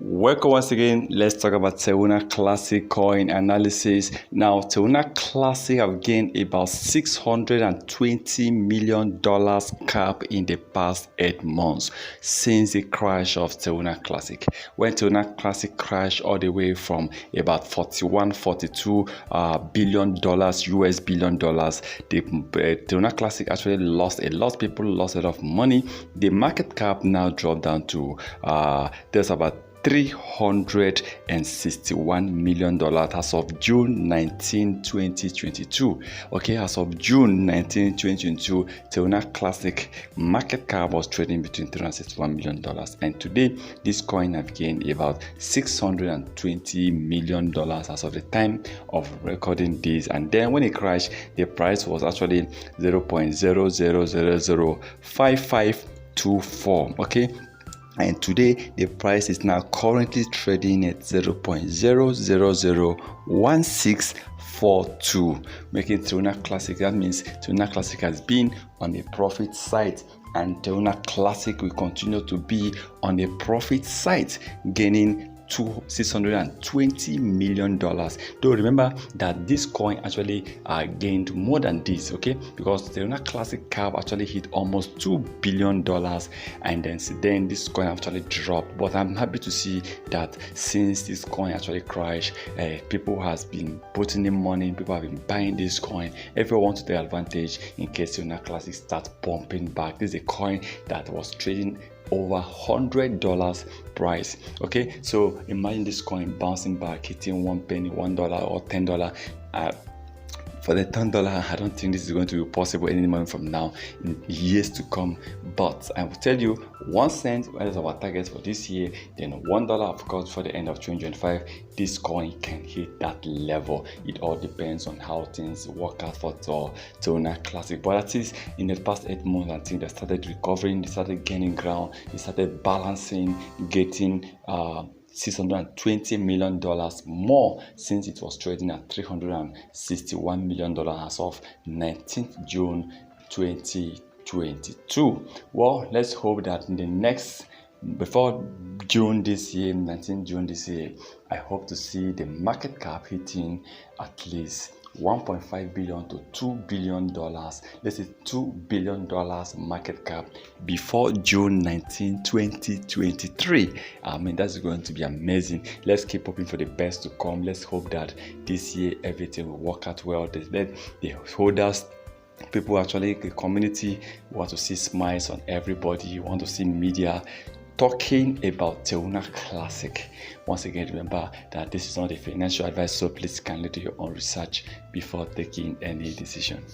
Welcome once again. Let's talk about Terra Classic coin analysis. Now, Terra Classic have gained about $620 million cap in the past 8 months since the crash of Terra Classic. When Terra Classic crashed all the way from about $42 billion US billion dollars, the Terra Classic actually lost a lot. People lost a lot of money. The market cap now dropped down to there's about $361 million as of June 19, 2022. Okay, as of June 19, 2022, Terra Classic market cap was trading between $361 million. And today, this coin have gained about $620 million as of the time of recording this. And then when it crashed, the price was actually 0.00005524. Okay. And today the price is now currently trading at 0.0001642, making Terra Classic. That means Terra Classic has been on the profit side, and Terra Classic will continue to be on the profit side, gaining $620 million. Though remember that this coin actually gained more than this, okay, because the Terra Classic cap actually hit almost $2 billion, and then this coin actually dropped. But I'm happy to see that since this coin actually crashed, people has been putting in money, people have been buying this coin. Everyone wants to take advantage in case Terra Classic starts pumping back. This is a coin that was trading over $100 price. Okay, so imagine this coin bouncing back, hitting 1 penny, $1 or $10. For the $10, I don't think this is going to be possible anymore from now in years to come. But I will tell you, 1 cent is our target for this year, then $1 of course for the end of 2025. This coin can hit that level. It all depends on how things work out for Terra Classic. But at least in the past 8 months, I think they started recovering, they started gaining ground, they started balancing, getting $620 million more since it was trading at $361 million as of 19th June 2022. Well, let's hope that in the next, before June this year, 19th June this year, I hope to see the market cap hitting at least $1.5 billion to $2 billion. Let's say $2 billion market cap before June 19, 2023. I mean, that's going to be amazing. Let's keep hoping for the best to come. Let's hope that this year everything will work out well. The holders, people, actually the community want to see smiles on everybody. You want to see media talking about Terra Classic. Once again, remember that this is not a financial advice, so please kindly do your own research before taking any decision.